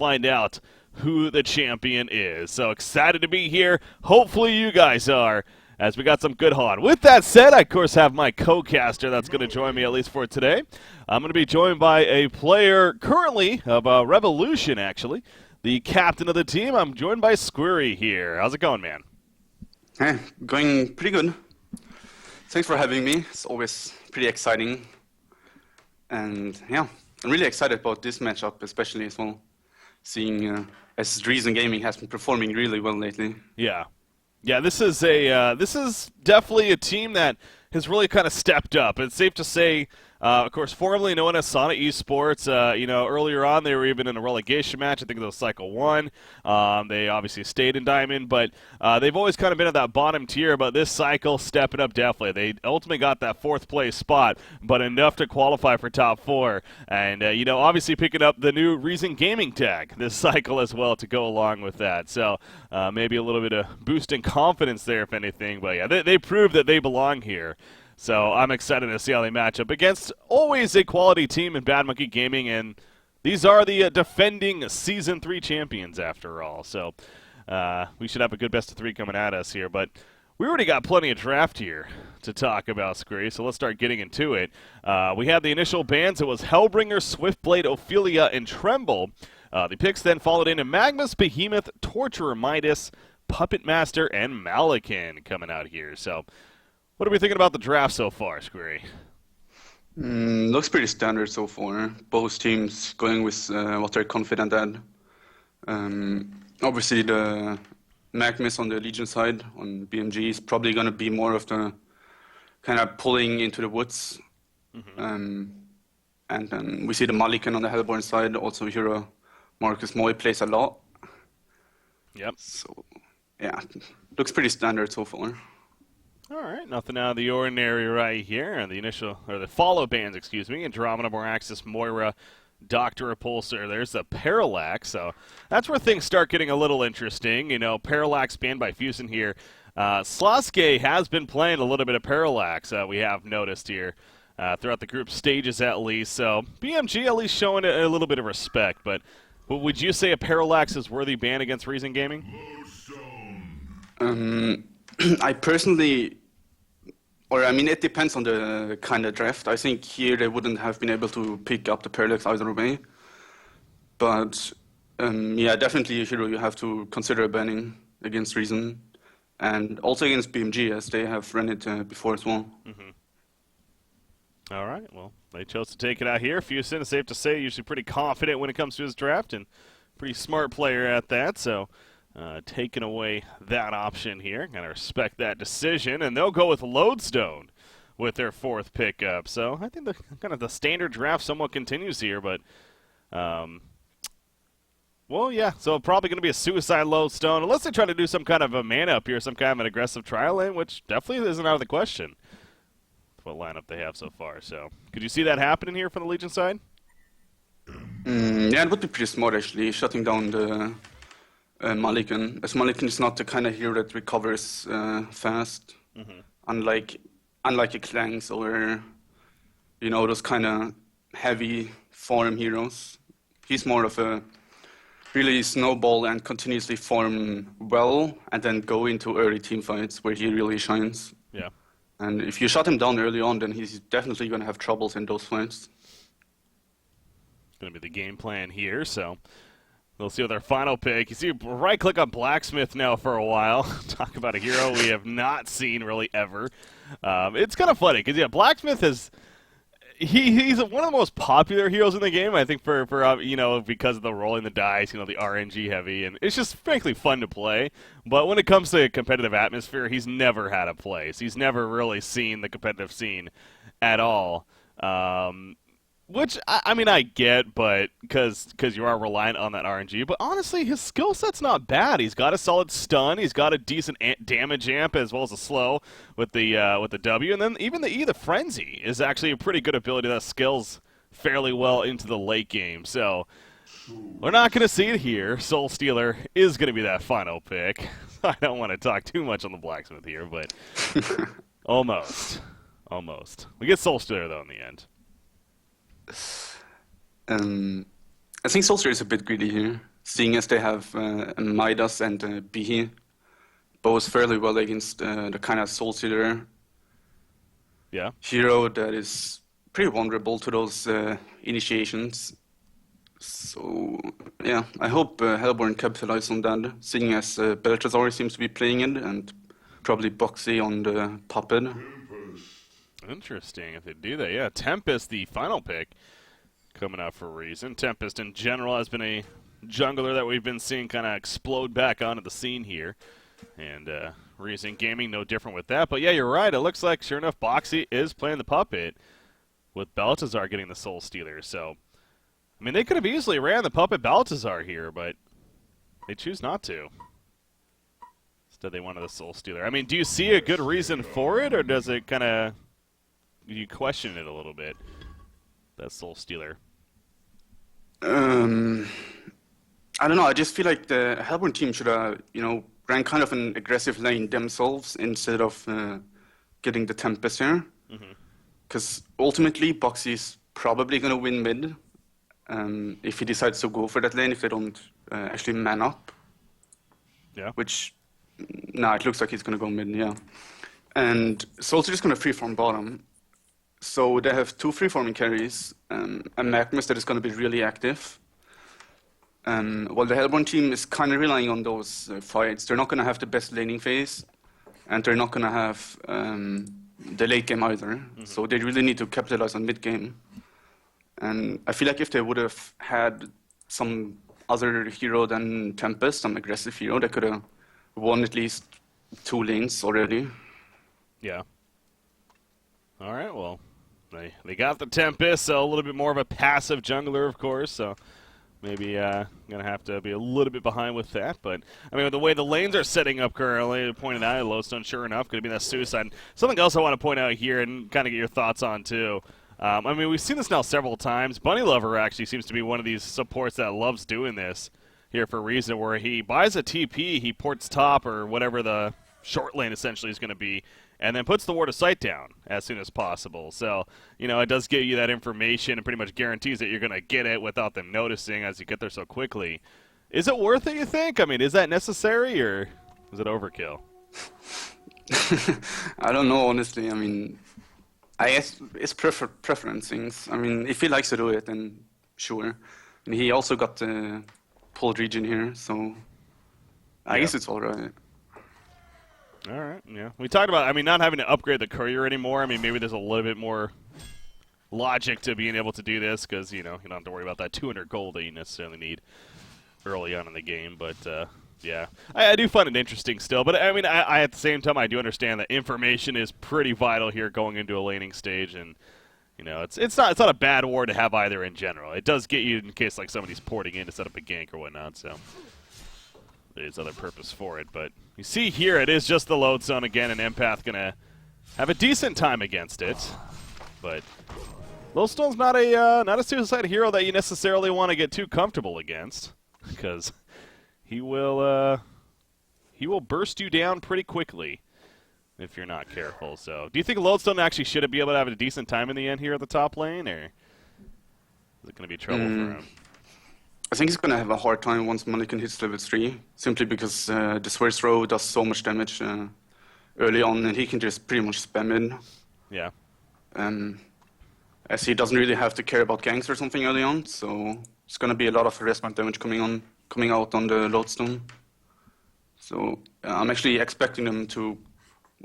find out who the champion is. So excited to be here. Hopefully you guys are, as we got some good on. With that said, I, of course, have my co-caster that's going to join me, at least for today. I'm going to be joined by a player currently of Revolution, actually, the captain of the team. I'm joined by Squirry here. How's it going, man? Hey, going pretty good. Thanks for having me. It's always pretty exciting. And yeah, I'm really excited about this matchup, especially as well, seeing as Reason Gaming has been performing really well lately. Yeah. Yeah, this is definitely a team that has really kind of stepped up. It's safe to say, of course, formerly known as Sonic Esports. Earlier on they were even in a relegation match. I think it was Cycle 1. They obviously stayed in Diamond, but they've always kind of been at that bottom tier. But this cycle stepping up definitely. They ultimately got that 4th place spot, but enough to qualify for top 4. And obviously picking up the new Reason Gaming tag this cycle as well to go along with that. So maybe a little bit of boost in confidence there, if anything. But yeah, they proved that they belong here. So I'm excited to see how they match up against always a quality team in Bad Monkey Gaming, and these are the defending Season 3 champions after all. So we should have a good best of 3 coming at us here. But we already got plenty of draft here to talk about, Scree, so let's start getting into it. We had the initial bans. It was Hellbringer, Swiftblade, Ophelia, and Tremble. The picks then followed into Magnus, Behemoth, Torturer, Midas, Puppet Master, and Malakin coming out here. So what are we thinking about the draft so far, Squirry? Looks pretty standard so far. Both teams going with what they're confident at. Obviously, the Magnus on the Legion side, on BMG, is probably going to be more of the kind of pulling into the woods. And then we see the Malikan on the Hellborn side, also hero Marcus Moy plays a lot. Yep. So, yeah, looks pretty standard so far. All right, nothing out of the ordinary right here. And the follow bands, Andromeda, Moraxis, Moira, Doctor Repulsor. There's the Parallax. So that's where things start getting a little interesting. Parallax banned by Fusion here. Slaske has been playing a little bit of Parallax, we have noticed here, throughout the group stages at least. So BMG at least showing a little bit of respect. But would you say a Parallax is worthy ban against Reason Gaming? I personally, it depends on the kind of draft. I think here they wouldn't have been able to pick up the Parallax either way. But yeah, definitely a hero you have to consider banning against Reason. And also against BMG, as they have run it before as well. All right, well, they chose to take it out here. Fusin is safe to say usually pretty confident when it comes to his draft, and pretty smart player at that, so taking away that option here. Gotta respect that decision, and they'll go with Lodestone with their 4th pickup. So I think the standard draft somewhat continues here, but well, yeah. So probably going to be a suicide Lodestone, unless they try to do some kind of a mana up here, some kind of an aggressive trial lane, which definitely isn't out of the question. What lineup they have so far. So could you see that happening here from the Legion side? Yeah, it would be pretty smart actually, shutting down the Malikan, as Malikan is not the kind of hero that recovers fast, unlike a Clanks or those kind of heavy farm heroes. He's more of a really snowball and continuously farm well, and then go into early team fights where he really shines. Yeah. And if you shut him down early on, then he's definitely going to have troubles in those fights. Going to be the game plan here, so we'll see with our final pick. You see, right-click on Blacksmith now for a while. Talk about a hero we have not seen really ever. It's kind of funny, because, yeah, Blacksmith is he's one of the most popular heroes in the game, I think, for because of the rolling the dice, the RNG heavy, and it's just frankly fun to play. But when it comes to competitive atmosphere, he's never had a place. He's never really seen the competitive scene at all. Which, I get, but because you are reliant on that RNG. But honestly, his skill set's not bad. He's got a solid stun. He's got a decent damage amp as well as a slow with the W. And then even the E, the Frenzy, is actually a pretty good ability that scales fairly well into the late game. So we're not going to see it here. Soul Stealer is going to be that final pick. I don't want to talk too much on the Blacksmith here, but almost. Almost. We get Soul Stealer, though, in the end. I think Soulster is a bit greedy here. seeing as they have Midas and Bihi both fairly well against the kind of Soul Stealer Yeah. hero that is pretty vulnerable to those initiations. So, yeah, I hope Hellborn capitalize on that, seeing as Balthazar seems to be playing it, and probably Boxy on the puppet. Interesting if they do that. Yeah, Tempest, the final pick, coming out for a reason. Tempest in general has been a jungler that we've been seeing kind of explode back onto the scene here. And Reason Gaming no different with that. But yeah, you're right. It looks like, sure enough, Boxy is playing the puppet with Balthazar getting the Soul Stealer. So, I mean, they could have easily ran the puppet Balthazar here, but they choose not to. Instead, they wanted the Soul Stealer. I mean, do you see a good reason for it, or does it kind of, you question it a little bit, that Soul Stealer? I don't know. I just feel like the Hellborn team should have, ran kind of an aggressive lane themselves instead of getting the Tempest here. Because ultimately, Boxy's probably going to win mid if he decides to go for that lane if they don't actually man up. Yeah. Which, it looks like he's going to go mid, yeah. And Soul's just going to freeform bottom. So they have two freeforming carries, a Magnus that is going to be really active. While the Hellborn team is kind of relying on those fights, they're not going to have the best laning phase, and they're not going to have the late game either. So they really need to capitalize on mid game. And I feel like if they would have had some other hero than Tempest, some aggressive hero, they could have won at least 2 lanes already. Yeah. All right, well, they got the Tempest, so a little bit more of a passive jungler, of course, so maybe going to have to be a little bit behind with that. But, I mean, with the way the lanes are setting up currently, pointed out, Lowstone, sure enough, could be that suicide. Something else I want to point out here and kind of get your thoughts on, too. I mean, we've seen this now several times. Bunny Lover actually seems to be one of these supports that loves doing this here for a reason, where he buys a TP, he ports top or whatever the short lane essentially is going to be, and then puts the ward of sight down as soon as possible. So, it does give you that information and pretty much guarantees that you're going to get it without them noticing as you get there so quickly. Is it worth it, you think? I mean, is that necessary, or is it overkill? I don't know, honestly. I mean, I guess it's preference things. I mean, if he likes to do it, then sure. And he also got the pulled region here, so I guess it's all right. All right, yeah. We talked about, I mean, not having to upgrade the courier anymore. I mean, maybe there's a little bit more logic to being able to do this because, you don't have to worry about that 200 gold that you necessarily need early on in the game. But, yeah, I do find it interesting still. But, I mean, I at the same time, I do understand that information is pretty vital here going into a laning stage. And, it's not a bad war to have either in general. It does get you in case, like, somebody's porting in to set up a gank or whatnot, so there's other purpose for it. But you see here, it is just the load zone again, and Empath going to have a decent time against it. But Lowstone's not a suicide hero that you necessarily want to get too comfortable against, because he will burst you down pretty quickly if you're not careful. So, do you think Lodestone actually should be able to have a decent time in the end here at the top lane, or is it going to be trouble for him? I think he's going to have a hard time once Mulligan hits level 3, simply because the Swear Throw does so much damage early on, and he can just pretty much spam it. Yeah. As he doesn't really have to care about ganks or something early on, so it's going to be a lot of harassment damage coming out on the Lodestone. So I'm actually expecting them to,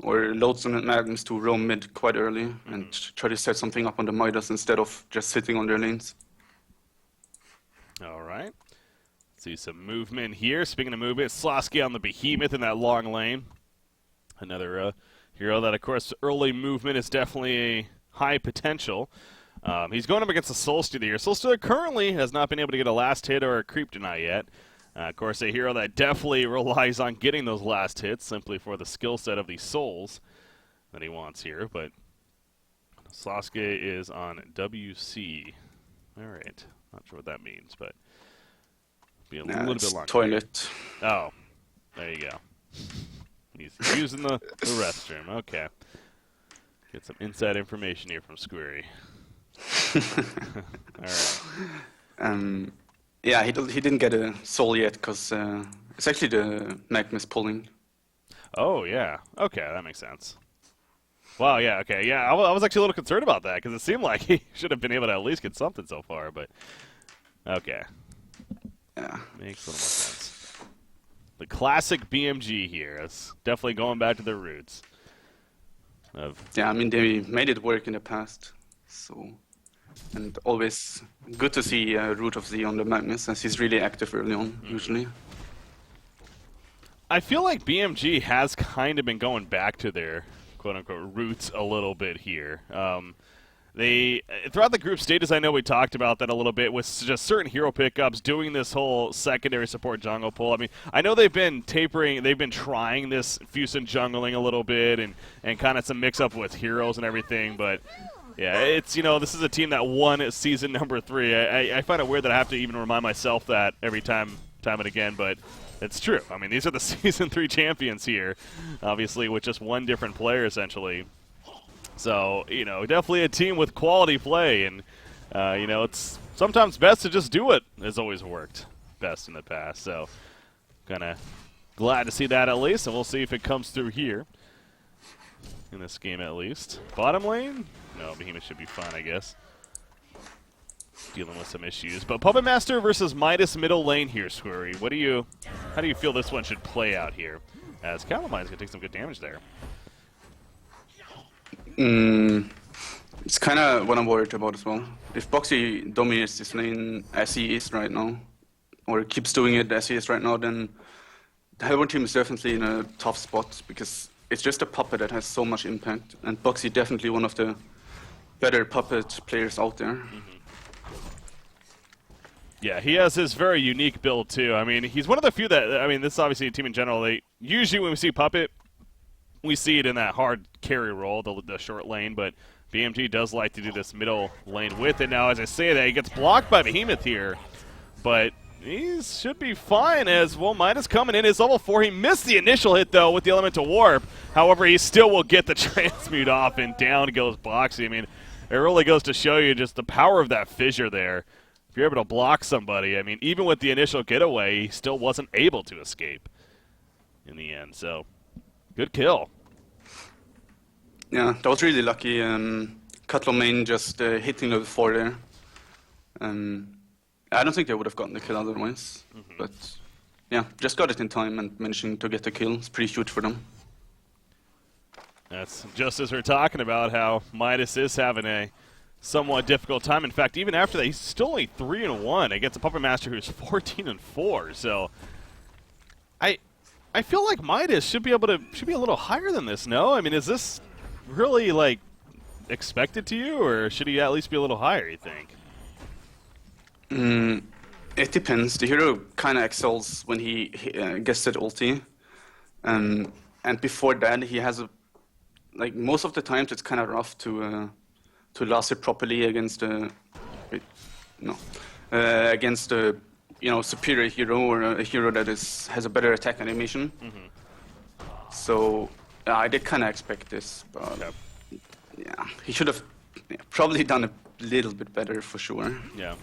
or Lodestone and Magnus, to roam mid quite early and try to set something up on the Midas instead of just sitting on their lanes. All right. See some movement here. Speaking of movement, Slosky on the Behemoth in that long lane. Another hero that, of course, early movement is definitely a high potential. He's going up against the Soul Stealer here. Soul Stealer currently has not been able to get a last hit or a creep deny yet. Of course, a hero that definitely relies on getting those last hits simply for the skill set of the souls that he wants here. But Slosky is on WC. All right. Not sure what that means, but be a little bit longer. Toilet. Oh, there you go. He's using the restroom. Okay. Get some inside information here from Squirry. All right. Yeah, he didn't get a soul yet because it's actually the Magnus pulling. Oh, yeah. Okay, that makes sense. Wow, yeah, okay. Yeah, I was actually a little concerned about that because it seemed like he should have been able to at least get something so far, but okay. Yeah. Makes a little more sense. The classic BMG here. It's definitely going back to their roots. Yeah, I mean, they made it work in the past, so... And always good to see Root of Z on the Magnus, as he's really active early on, usually. I feel like BMG has kind of been going back to their quote-unquote roots a little bit here. They throughout the group stages, I know we talked about that a little bit with just certain hero pickups, doing this whole secondary support jungle pull. I mean, I know they've been trying this Fusion jungling a little bit and kind of some mix-up with heroes and everything, but yeah, it's, this is a team that won season number 3. I find it weird that I have to even remind myself that every time and again, but it's true. I mean, these are the season 3 champions here, obviously with just one different player essentially. So, definitely a team with quality play, and, it's sometimes best to just do it. Has always worked best in the past, so kind of glad to see that at least, and we'll see if it comes through here in this game at least. Bottom lane? No, Behemoth should be fine, I guess. Dealing with some issues. But Puppet Master versus Midas middle lane here, Squirry. How do you feel this one should play out here? As Calamine's going to take some good damage there. It's kind of what I'm worried about as well. If Boxy dominates this lane as he is right now, or keeps doing it as he is right now, then the Hellborn team is definitely in a tough spot, because it's just a puppet that has so much impact, and Boxy definitely one of the better puppet players out there. Yeah, he has his very unique build too. I mean, he's one of the few that, this is obviously a team in general, usually when we see Puppet, we see it in that hard carry role, the short lane, but BMG does like to do this middle lane with it. Now, as I say that, he gets blocked by Behemoth here, but he should be fine as, well, Midas coming in his level 4. He missed the initial hit, though, with the Elemental Warp. However, he still will get the Transmute off, and down goes Boxy. I mean, it really goes to show you just the power of that fissure there. If you're able to block somebody, I mean, even with the initial getaway, he still wasn't able to escape in the end, so good kill. Yeah, that was really lucky. Cutler main just hitting level 4 there. I don't think they would have gotten the kill otherwise. But yeah, just got it in time and managing to get the kill. It's pretty huge for them. That's just as we're talking about how Midas is having a somewhat difficult time. In fact, even after that, he's still only 3-1 against a Puppet Master who's 14-4. So I feel like Midas should be a little higher than this. No, I mean, is this really like expected to you, or should he at least be a little higher, you think? It depends. The hero kind of excels when he gets that ulti, and before that he has most of the times it's kind of rough to last it properly against against a superior hero, or a hero that has a better attack animation. So I did kind of expect this, but yeah, he should have probably done a little bit better for sure. Yeah.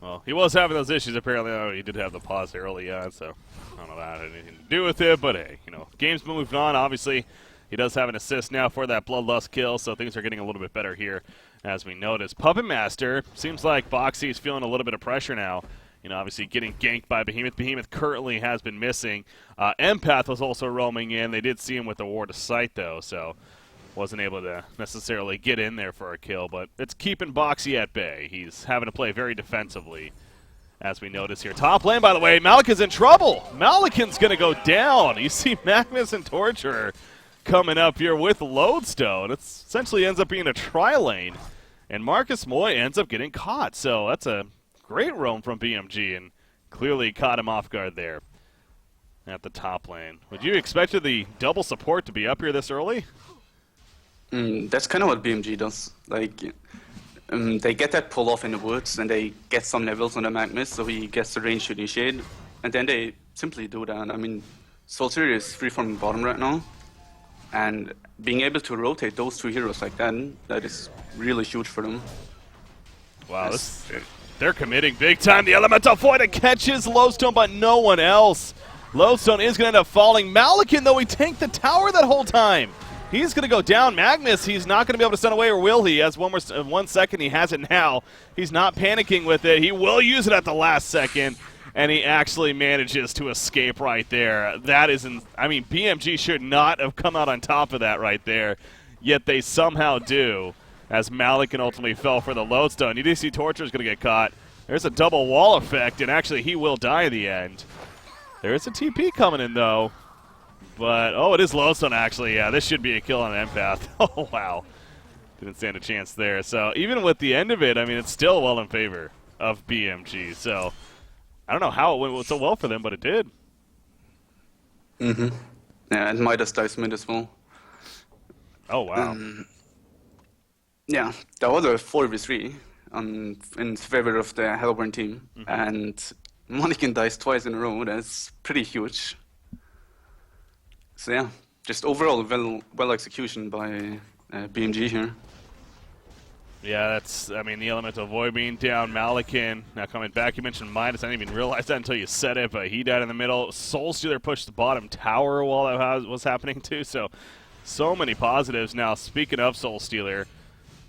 Well, he was having those issues apparently. Oh, he did have the pause early on, so I don't know if that had anything to do with it. But hey, game's moved on. Obviously, he does have an assist now for that Bloodlust kill, so things are getting a little bit better here, as we notice. Puppet Master, seems like Boxy is feeling a little bit of pressure now. Obviously getting ganked by Behemoth. Behemoth currently has been missing. Empath was also roaming in. They did see him with the Ward of Sight, though, so wasn't able to necessarily get in there for a kill, but it's keeping Boxy at bay. He's having to play very defensively, as we notice here. Top lane, by the way, Malikan's in trouble. Malikan's going to go down. You see Magnus and Torturer coming up here with Lodestone. It essentially ends up being a tri-lane, and Marcus Moy ends up getting caught, so that's a great roam from BMG, and clearly caught him off guard there at the top lane. Would you expect the double support to be up here this early? That's kind of what BMG does. They get that pull off in the woods, and they get some levels on the Magnus, so he gets the range to initiate, and then they simply do that. I mean, Solitaire is free from the bottom right now, and being able to rotate those two heroes like that is really huge for them. Wow, They're committing big time. The Elemental Void catches Lodestone, but no one else. Lodestone is going to end up falling. Malikan, though, he tanked the tower that whole time. He's going to go down. Magnus, he's not going to be able to stun away, or will he? He has 1 second. He has it now. He's not panicking with it. He will use it at the last second, and he actually manages to escape right there. That isn't, I mean, BMG should not have come out on top of that right there, yet they somehow do, as Malikan ultimately fell for the Lodestone. You do see Torture's going to get caught. There's a double wall effect, and actually he will die in the end. There is a TP coming in, though. But, oh, it is Lodestone, actually. Yeah, this should be a kill on an Empath. Oh, wow. Didn't stand a chance there. So, even with the end of it, I mean, it's still well in favor of BMG. So, I don't know how it went so well for them, but it did. Mm-hmm. Yeah, and Midas dies mid as well. Oh, wow. Yeah, that was a 4v3 in favor of the Hellborn team. And Malikan dies twice in a row. That's pretty huge. So yeah, just overall well execution by BMG here. Yeah, that's, I mean, the Elemental Void being down, Malikan now coming back. You mentioned Midas. I didn't even realize that until you said it, but he died in the middle. Soulstealer pushed the bottom tower while that was happening too, so many positives. Now, speaking of Soulstealer,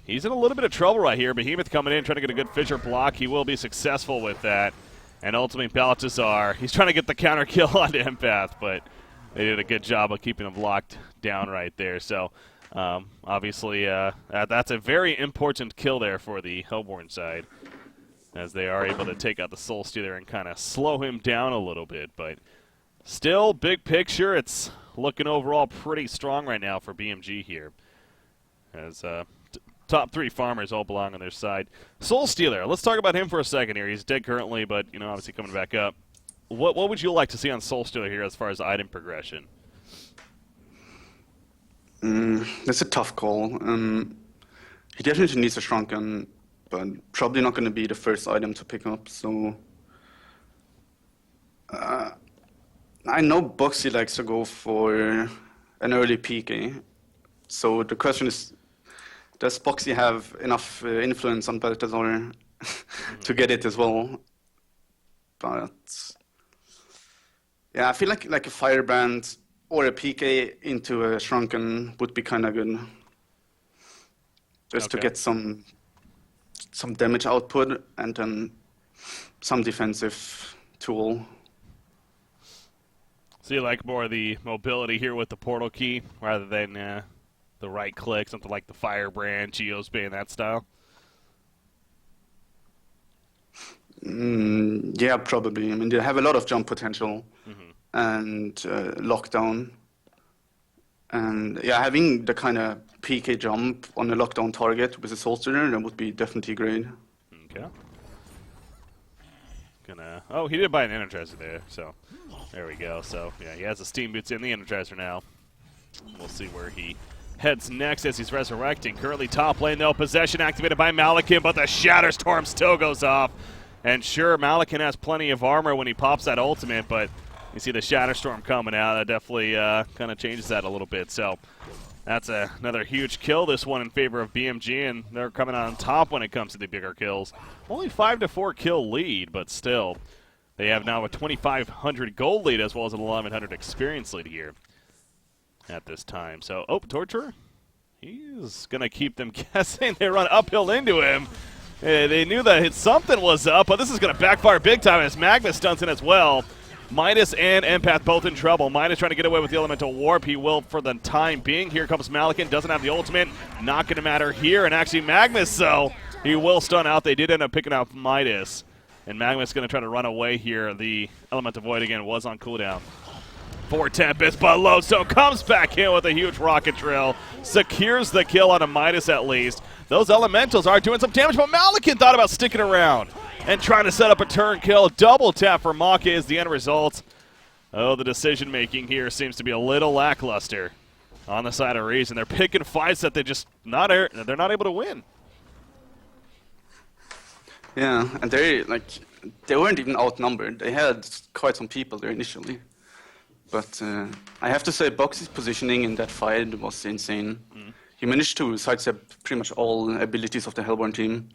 he's in a little bit of trouble right here. Behemoth coming in, trying to get a good fissure block. He will be successful with that. And ultimately, Baltazar, he's trying to get the counter kill onto Empath, but they did a good job of keeping him locked down right there. So, obviously, that's a very important kill there for the Hellborn side, as they are able to take out the Soulstealer and kind of slow him down a little bit. But still, big picture, it's looking overall pretty strong right now for BMG here, as top 3 farmers all belong on their side. Soulstealer, let's talk about him for a second here. He's dead currently, but, you know, obviously coming back up. What would you like to see on Soulstealer here as far as item progression? That's a tough call. He definitely needs a Shrunken, but probably not going to be the first item to pick up. So I know Boxy likes to go for an early PK. So the question is, does Boxy have enough influence on Baltazar to get it as well? But yeah, I feel like a Firebrand or a PK into a Shrunken would be kind of good, just to get some damage output and then some defensive tool. So you like more of the mobility here with the portal key rather than the right click, something like the Firebrand, Geosbane, that style? Yeah, probably. I mean, they have a lot of jump potential and lockdown. And yeah, having the kind of PK jump on a lockdown target with a Soulstealer, that would be definitely great. Okay. Oh, he did buy an Energizer there, so there we go. So yeah, he has the Steam Boots in the Energizer now. We'll see where he heads next as he's resurrecting. Currently top lane, though. Possession activated by Malikan, but the Shatterstorm still goes off. And sure, Malikan has plenty of armor when he pops that ultimate, but you see the Shatterstorm coming out. That definitely kind of changes that a little bit. So that's another huge kill, this one in favor of BMG, and they're coming out on top when it comes to the bigger kills. Only 5-4 kill lead, but still, they have now a 2,500 gold lead as well as an 1,100 experience lead here at this time. So, oh, Torturer, he's going to keep them guessing. They run uphill into him. They knew that something was up, but this is going to backfire big time as Magnus stunts in as well. Midas and Empath both in trouble. Midas trying to get away with the Elemental Warp. He will for the time being. Here comes Malikan. Doesn't have the ultimate. Not going to matter here. And actually Magnus, though, he will stun out. They did end up picking out Midas. And Magnus going to try to run away here. The Elemental Void, again, was on cooldown. For Tempest, but Lodestone comes back in with a huge rocket drill. Secures the kill on a Midas at least. Those elementals are doing some damage, but Malikan thought about sticking around and trying to set up a turn kill. Double tap for Maka is the end result. Oh, the decision making here seems to be a little lackluster on the side of Reason. They're picking fights that they're not able to win. Yeah, and they weren't even outnumbered. They had quite some people there initially. But I have to say, Boxy's positioning in that fight was insane. He managed to sidestep pretty much all abilities of the Hellborn team,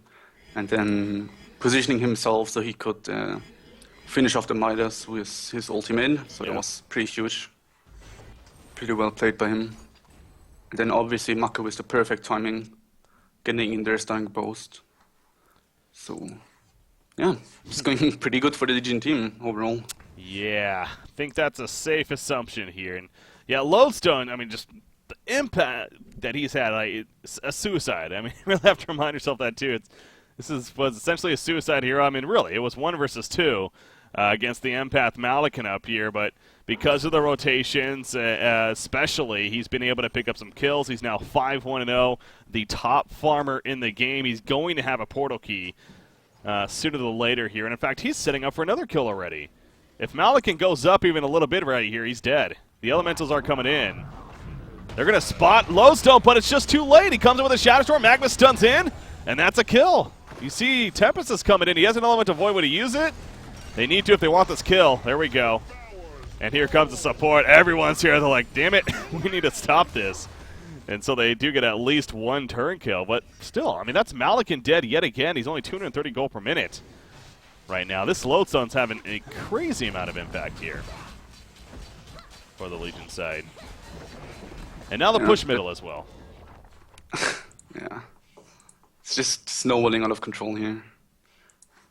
and then positioning himself so he could finish off the Midas with his ultimate. So that was pretty huge. Pretty well played by him. And then obviously Mako with the perfect timing, getting in there, starting boast. So yeah, it's going pretty good for the Legion team overall. Yeah, I think that's a safe assumption here. And yeah, Lodestone, I mean, just the impact that he's had, like, it's a suicide. I mean, you really have to remind yourself that too. Was essentially a suicide hero. I mean, really, it was 1 versus 2 against the empath Malikan up here, but because of the rotations, especially, he's been able to pick up some kills. He's now 5-1-0, the top farmer in the game. He's going to have a portal key sooner than later here, and in fact, he's setting up for another kill already. If Malikan goes up even a little bit right here, he's dead. The elementals are coming in. They're going to spot Lodestone, but it's just too late. He comes in with a Shadow Storm. Magma stuns in, and that's a kill. You see Tempest is coming in. He has an elemental void. Would he use it? They need to if they want this kill. There we go. And here comes the support. Everyone's here. They're like, damn it, we need to stop this. And so they do get at least 1 turn kill. But still, I mean, that's Malikan dead yet again. He's only 230 gold per minute right now. This Lodestone's having a crazy amount of impact here for the Legion side. And now the push middle as well. Yeah. It's just snowballing out of control here.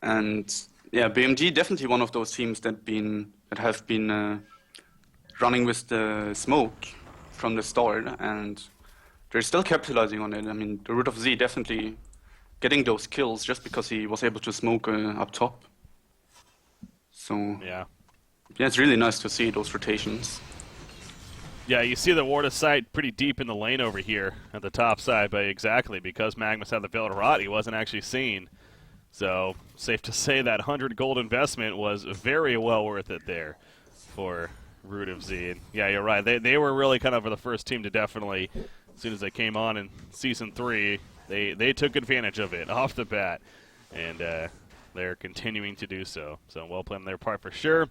And yeah, BMG definitely one of those teams that have been running with the smoke from the start, and they're still capitalizing on it. I mean, the Root of Z definitely getting those kills just because he was able to smoke up top. So yeah, it's really nice to see those rotations. Yeah, you see the Ward of Sight pretty deep in the lane over here at the top side, but exactly because Magnus had the Veil to Rot, he wasn't actually seen. So, safe to say that 100 gold investment was very well worth it there for Root of Z. And yeah, you're right. They were really kind of the first team to definitely, as soon as they came on in Season 3, they took advantage of it off the bat. And they're continuing to do so. So, well played on their part for sure.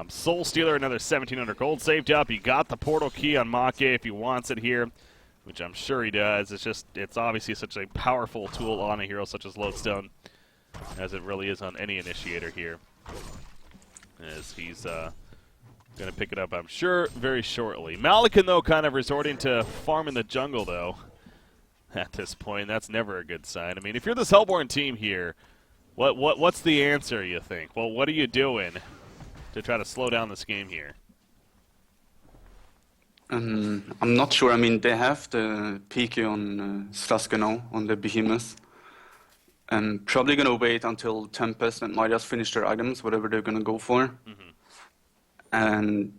Soul Stealer, another 1,700 gold saved up. He got the portal key on Make if he wants it here, which I'm sure he does. It's obviously such a powerful tool on a hero such as Lodestone, as it really is on any initiator here. As he's going to pick it up, I'm sure, very shortly. Malikan, though, kind of resorting to farm in the jungle, though, at this point. That's never a good sign. I mean, if you're this Hellborn team here, what's the answer, you think? Well, what are you doing to try to slow down this game here? I'm not sure. I mean, they have the PK on Slaska now, on the Behemoth. I'm probably going to wait until Tempest and Midas finish their items, whatever they're going to go for. And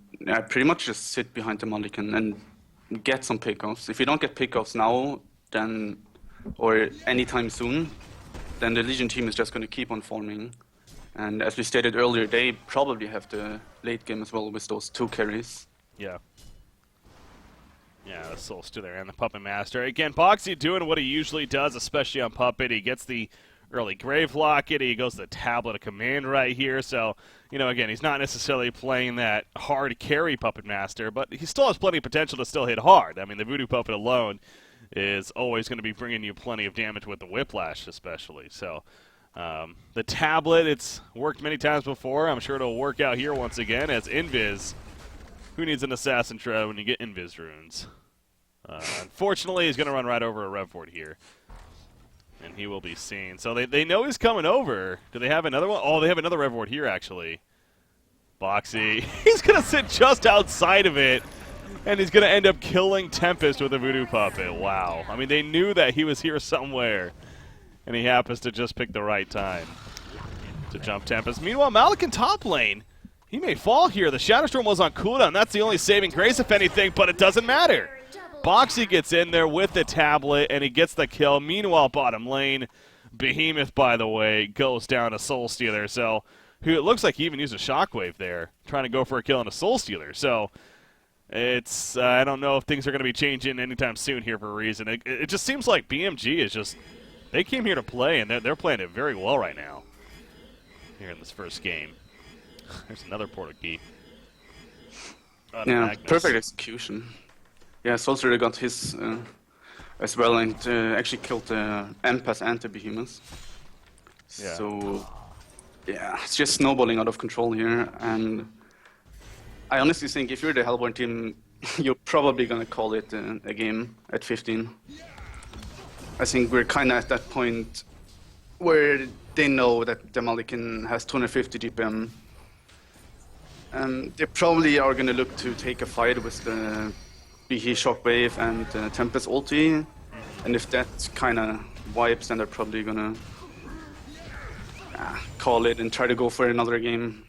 pretty much just sit behind the Malikan and get some pickoffs. If you don't get pickoffs now, then, or anytime soon, then the Legion team is just going to keep on forming. And as we stated earlier, they probably have the late game as well with those 2 carries. Yeah. Yeah, the Soul Stealer and the Puppet Master. Again, Boxy doing what he usually does, especially on Puppet. He gets the early Grave Locket. He goes to the Tablet of Command right here. So, you know, again, he's not necessarily playing that hard carry Puppet Master, but he still has plenty of potential to still hit hard. I mean, the Voodoo Puppet alone is always going to be bringing you plenty of damage with the Whiplash, especially. So, the Tablet, it's worked many times before. I'm sure it'll work out here once again as Invis. Who needs an Assassin Shroud when you get Invis runes? Unfortunately, he's going to run right over a Revward here. And he will be seen. So they know he's coming over. Do they have another one? Oh, they have another Revward here, actually. Boxy. He's going to sit just outside of it. And he's going to end up killing Tempest with a Voodoo Puppet. Wow. I mean, they knew that he was here somewhere. And he happens to just pick the right time to jump Tempest. Meanwhile, Malikan top lane. He may fall here. The Shadow Storm was on cooldown. That's the only saving grace, if anything, but it doesn't matter. Boxy gets in there with the Tablet, and he gets the kill. Meanwhile, bottom lane, Behemoth, by the way, goes down to Soul Stealer. So, who it looks like he even used a Shockwave there, trying to go for a kill on a Soul Stealer. So, it's I don't know if things are going to be changing anytime soon here for a reason. It just seems like BMG is just, they came here to play, and they're playing it very well right now here in this first game. There's another portal key. Yeah, Magnus. perfect execution. Yeah, Soldier got his as well and actually killed the Empath and the Behemoth. Yeah. So, yeah, it's just snowballing out of control here. And I honestly think if you're the Hellborn team, you're probably going to call it a game at 15. I think we're kind of at that point where they know that the Malikan has 250 GPM. And they probably are going to look to take a fight with the BH Shockwave and Tempest ulti. And if that kind of wipes, then they're probably going to call it and try to go for another game.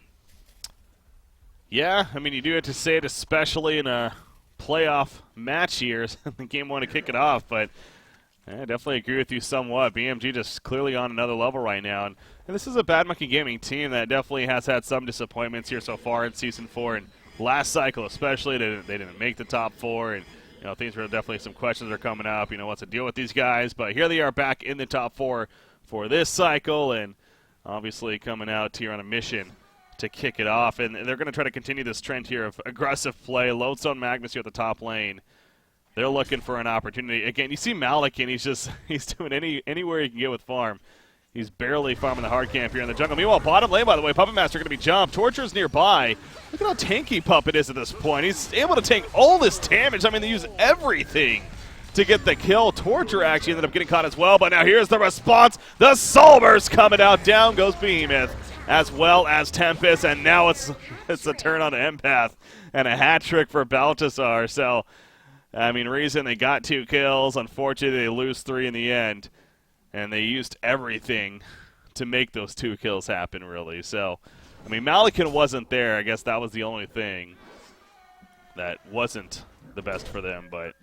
Yeah, I mean, you do have to say it, especially in a playoff match here. The game want to kick it off, but I definitely agree with you somewhat. BMG just clearly on another level right now. And this is a Bad Monkey Gaming team that definitely has had some disappointments here so far in Season 4. And last cycle especially, they didn't make the top 4. And, you know, things were definitely some questions are coming up. You know, what's the deal with these guys? But here they are back in the top 4 for this cycle. And obviously coming out here on a mission to kick it off. And they're going to try to continue this trend here of aggressive play. Lodestone Magnus here at the top lane. They're looking for an opportunity. Again, you see Malik, and he's doing anywhere he can get with farm. He's barely farming the hard camp here in the jungle. Meanwhile, bottom lane, by the way, Puppet Master going to be jumped. Torture's nearby. Look at how tanky Puppet is at this point. He's able to take all this damage. I mean, they use everything to get the kill. Torture actually ended up getting caught as well, but now here's the response. The Soul Burst coming out. Down goes Behemoth, as well as Tempest, and now it's a turn on to Empath and a hat trick for Baltasar. So, I mean, reason they got 2 kills. Unfortunately, they lose 3 in the end, and they used everything to make those 2 kills happen, really. So, I mean, Malikan wasn't there. I guess that was the only thing that wasn't the best for them, but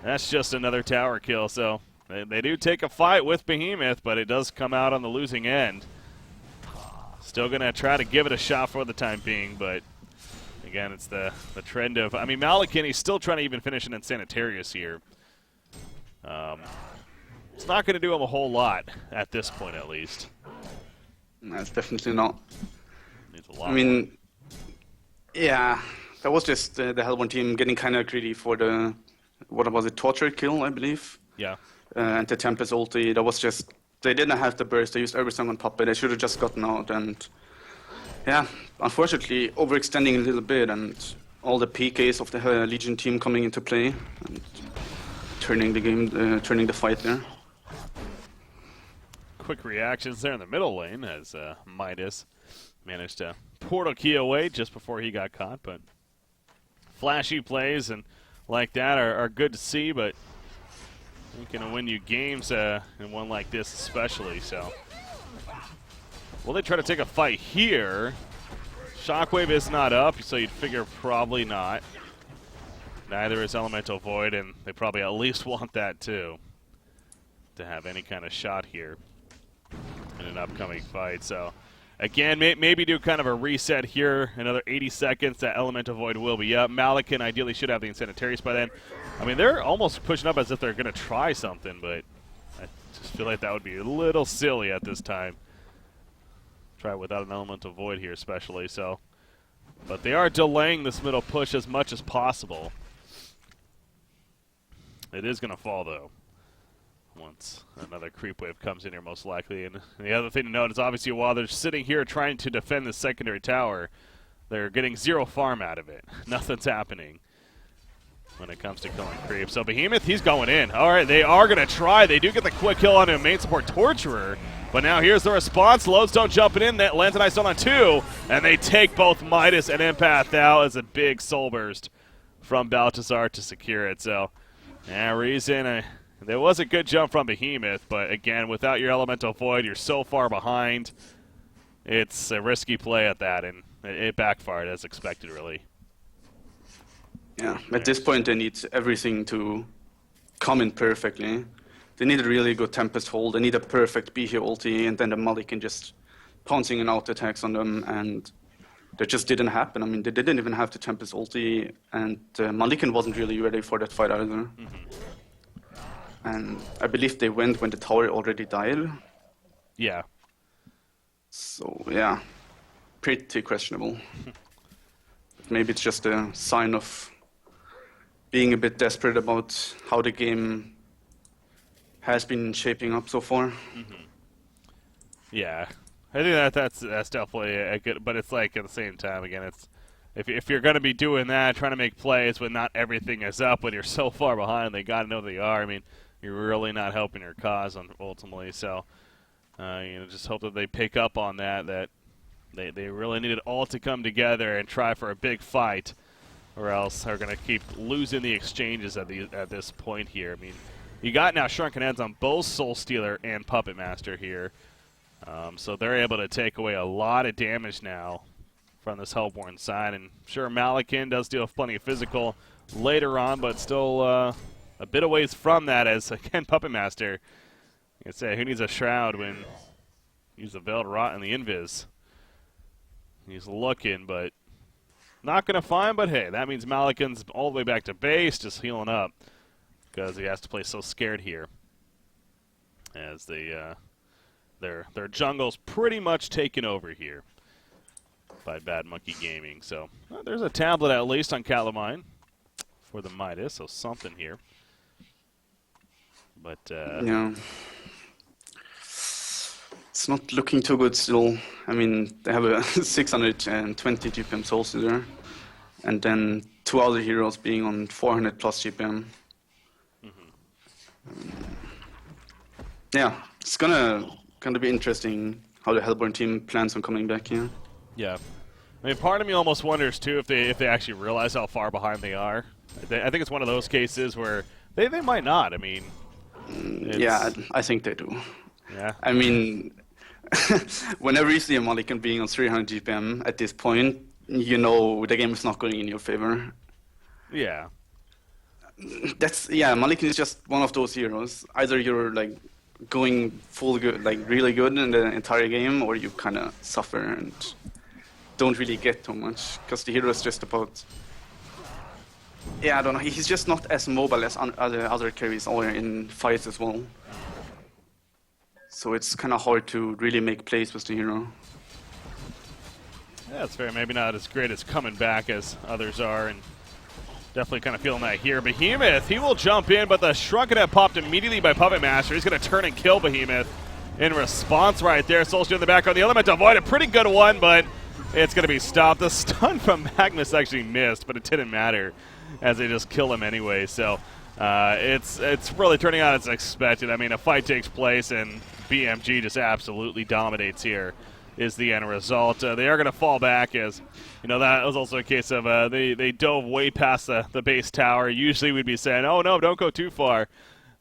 that's just another tower kill. So, they do take a fight with Behemoth, but it does come out on the losing end. Still going to try to give it a shot for the time being, but again, it's the trend of, I mean, Malikan, he's still trying to even finish an Insanitarius here. It's not going to do him a whole lot at this point, at least. That's definitely not. Needs a lot. I mean, yeah, that was just the Hellborn team getting kind of greedy for the, what was it, torture kill, I believe? Yeah. And the Tempest ulti, that was just, they didn't have the burst, they used everything on Puppet, they should have just gotten out, and yeah, unfortunately, overextending a little bit, and all the PKs of the Legion team coming into play, and turning the game, turning the fight there. Quick reactions there in the middle lane as Midas managed to portal key away just before he got caught, but flashy plays and like that are good to see, but ain't gonna win you games in one like this especially, so. Will they try to take a fight here? Shockwave is not up, so you'd figure probably not. Neither is Elemental Void, and they probably at least want that too, to have any kind of shot here in an upcoming fight. So, again, maybe do kind of a reset here. Another 80 seconds, that Elemental Void will be up. Malikan ideally should have the Insanitarius by then. I mean, they're almost pushing up as if they're going to try something, but I just feel like that would be a little silly at this time. Try without an Elemental Void here especially, so. But they are delaying this middle push as much as possible. It is going to fall, though, once another creep wave comes in here, most likely. And the other thing to note is, obviously, while they're sitting here trying to defend the secondary tower, they're getting 0 farm out of it. Nothing's happening when it comes to killing creep. So Behemoth, he's going in. All right, they are going to try. They do get the quick kill on a main support Torturer. But now here's the response. Lodestone jumping in. That lands a nice on 2. And they take both Midas and Empath out as a big soul burst from Baltasar to secure it. So, yeah, reason. There was a good jump from Behemoth. But, again, without your Elemental Void, you're so far behind. It's a risky play at that. And it backfired as expected, really. Yeah, at this point, they need everything to come in perfectly. They need a really good Tempest hold. They need a perfect BH ulti, and then the Malikan just pouncing and out attacks on them, and that just didn't happen. I mean, they didn't even have the Tempest ulti, and Malikan wasn't really ready for that fight either. Mm-hmm. And I believe they went when the tower already died. Yeah. So, yeah, pretty questionable. Maybe it's just a sign of being a bit desperate about how the game has been shaping up so far. Mm-hmm. Yeah, I think that's definitely a good. But it's like at the same time, again, it's if you're going to be doing that, trying to make plays when not everything is up, when you're so far behind, they got to know they are. I mean, you're really not helping your cause ultimately. So, just hope that they pick up on that. That they really need it all to come together and try for a big fight, or else they're going to keep losing the exchanges at this point here. I mean, you got now Shrunken Heads on both Soul Stealer and Puppet Master here. So they're able to take away a lot of damage now from this Hellborn side. And sure, Malakin does deal with plenty of physical later on, but still a bit of ways from that as, again, Puppet Master. I can say, who needs a Shroud when you use a Veiled Rot in the Invis? He's looking, but not going to find. But hey, that means Malakin's all the way back to base, just healing up, because he has to play so scared here. As their jungle's pretty much taken over here by Bad Monkey Gaming. So there's a tablet at least on Calamine for the Midas, so something here. But yeah, it's not looking too good still. I mean, they have a 620 GPM Soul Stealer, and then 2 other heroes being on 400 plus GPM. Yeah, it's gonna be interesting how the Hellborn team plans on coming back here. Yeah, I mean, part of me almost wonders too if they actually realize how far behind they are. I think it's one of those cases where they might not. I mean, yeah, I think they do. Yeah. I mean, whenever you see a Mulligan being on 300 GPM at this point, you know the game is not going in your favor. Yeah. Mulligan is just one of those heroes. Either you're like going full good, like really good in the entire game, or you kind of suffer and don't really get too much, because the hero is just about, I don't know, he's just not as mobile as other carries or in fights as well. So it's kind of hard to really make plays with the hero. Yeah, that's fair. Maybe not as great as coming back as others are, and definitely kind of feeling that here. Behemoth, he will jump in, but the Shrunken Head popped immediately by Puppet Master. He's going to turn and kill Behemoth in response right there. Soulstone in the background. The Element Avoid, a pretty good one, but it's going to be stopped. The stun from Magnus actually missed, but it didn't matter as they just kill him anyway. So it's really turning out as expected. I mean, a fight takes place, and BMG just absolutely dominates here is the end result. They are going to fall back, as you know, that was also a case of they dove way past the base tower. Usually we'd be saying, oh no, don't go too far.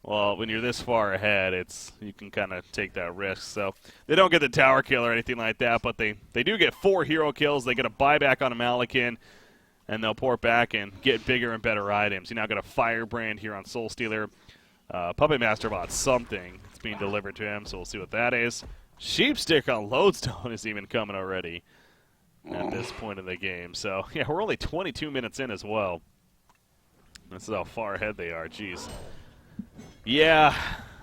Well, when you're this far ahead, you can kind of take that risk. So they don't get the tower kill or anything like that, but they do get 4 hero kills. They get a buyback on a Malakin, and they'll port back and get bigger and better items. You now got a Firebrand here on Soul Stealer. Puppet Master bought something. It's being delivered to him, so we'll see what that is. Sheepstick on Lodestone is even coming already at this point in the game. So, yeah, we're only 22 minutes in as well. This is how far ahead they are. Jeez. Yeah,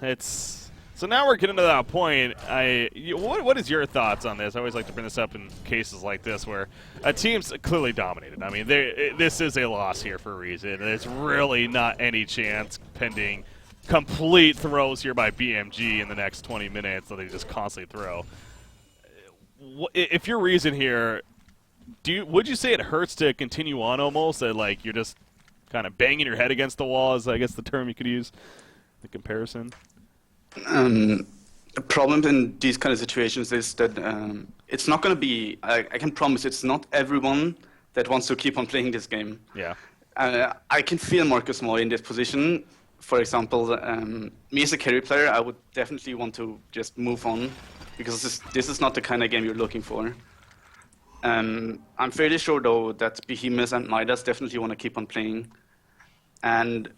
it's... So now we're getting to that point. What is your thoughts on this? I always like to bring this up in cases like this where a team's clearly dominated. I mean, this is a loss here for a reason. There's really not any chance pending complete throws here by BMG in the next 20 minutes that they just constantly throw. If your reason here, would you say it hurts to continue on almost? That like you're just kind of banging your head against the wall is, I guess, the term you could use, the comparison? The problem in these kind of situations is that it's not going to be, I can promise it's not everyone that wants to keep on playing this game. Yeah. I can feel Marcus Moy in this position. For example, me as a carry player, I would definitely want to just move on, because this is not the kind of game you're looking for. I'm fairly sure, though, that Behemoth and Midas definitely want to keep on playing. And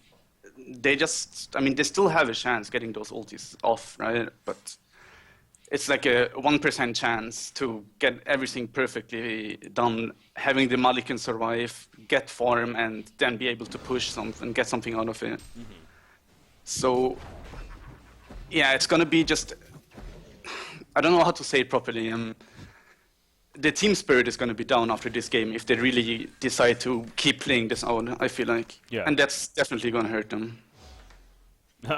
they they still have a chance getting those ultis off, right? But it's like a 1% chance to get everything perfectly done, having the Mulligan survive, get farm, and then be able to push something, get something out of it. Mm-hmm. So, yeah, it's going to be just... I don't know how to say it properly. The team spirit is going to be down after this game if they really decide to keep playing this out, I feel like. Yeah. And that's definitely going to hurt them.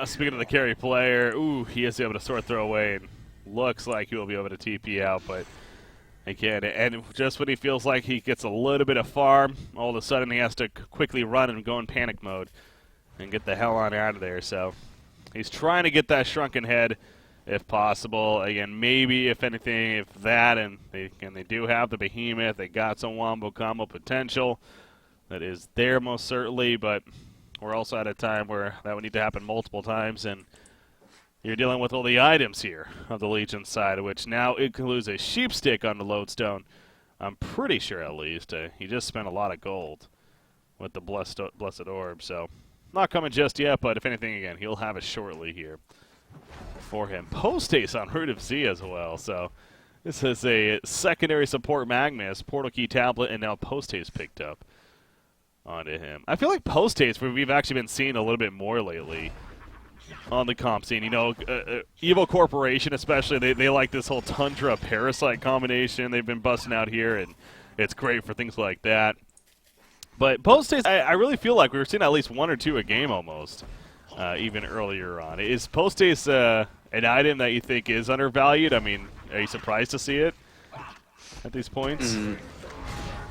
Speaking of the carry player, ooh, he is able to sword throw away and looks like he will be able to TP out, but again, and just when he feels like he gets a little bit of farm, all of a sudden he has to quickly run and go in panic mode and get the hell on out of there. So he's trying to get that shrunken head if possible. Again, maybe if anything, if that, and they do have the behemoth, they got some wombo combo potential that is there most certainly, but we're also at a time where that would need to happen multiple times, and you're dealing with all the items here of the Legion side, which now includes a sheepstick on the lodestone. I'm pretty sure, at least. He just spent a lot of gold with the blessed orb, so not coming just yet, but if anything, again, he'll have it shortly here for him. Post-haste on Root of Z as well, so this is a secondary support Magnus, Portal Key Tablet, and now post-haste picked up onto him. I feel like post-haste, we've actually been seeing a little bit more lately on the comp scene. You know, Evil Corporation especially, they like this whole Tundra Parasite combination they've been busting out here, and it's great for things like that. But post-haste, I really feel like we were seeing at least one or two a game almost, even earlier on. Is post-haste an item that you think is undervalued? I mean, are you surprised to see it at these points?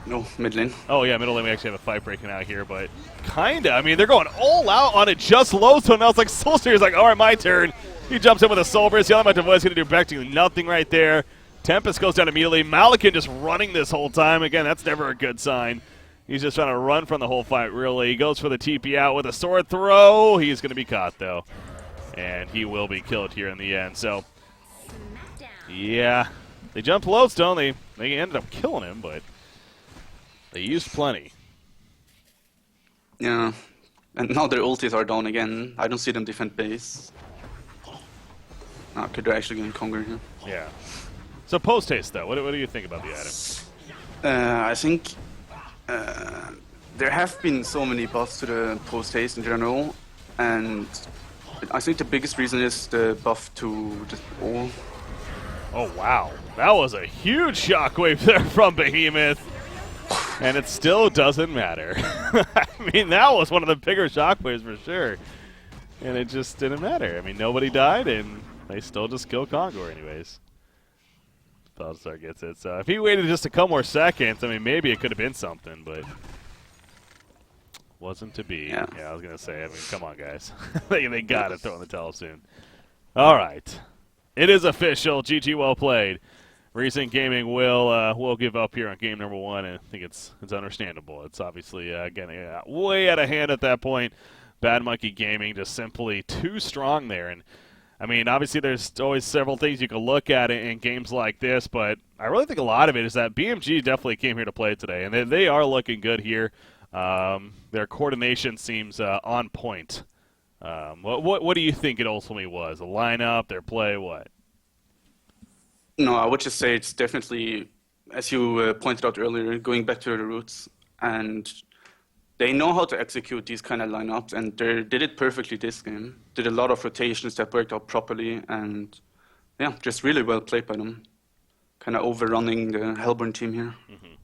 No, mid lane. Oh, yeah, middle lane, we actually have a fight breaking out here, but kinda. I mean, they're going all out on it just low, so now it's like Soulster's like, all right, my turn. He jumps in with a Soul Burst. The other Devoid is going to do practically nothing right there. Tempest goes down immediately. Malikan just running this whole time. Again, that's never a good sign. He's just trying to run from the whole fight, really. He goes for the TP out with a sword throw. He's going to be caught, though. And he will be killed here in the end. So, yeah. They jumped lodestone. They ended up killing him, but they used plenty. Yeah. And now their ultis are down again. I don't see them defend base. Okay, they're actually getting conquered here. Yeah. So post-haste, though, what do you think about the item? I think there have been so many buffs to the post-haste in general, and I think the biggest reason is the buff to the ball. Oh, wow. That was a huge shockwave there from Behemoth. And it still doesn't matter. I mean, that was one of the bigger shockwaves for sure. And it just didn't matter. I mean, nobody died, and they still just kill Kongor anyways. Falstar gets it. So if he waited just a couple more seconds, I mean, maybe it could have been something, but wasn't to be. Yeah, I was going to say, I mean, come on, guys. they got to throw in the towel soon. All right. It is official. GG, well played. Recent Gaming will give up here on game number one, and I think it's understandable. It's obviously getting way out of hand at that point. Bad Monkey Gaming just simply too strong there. And I mean, obviously there's always several things you can look at in games like this, but I really think a lot of it is that BMG definitely came here to play today, and they are looking good here. Their coordination seems on point. What do you think it ultimately was? The lineup, their play, what? No, I would just say it's definitely, as you pointed out earlier, going back to the roots. And they know how to execute these kind of lineups, and they did it perfectly this game. Did a lot of rotations that worked out properly, and yeah, just really well played by them. Kind of overrunning the Hellborn team here. Mm-hmm.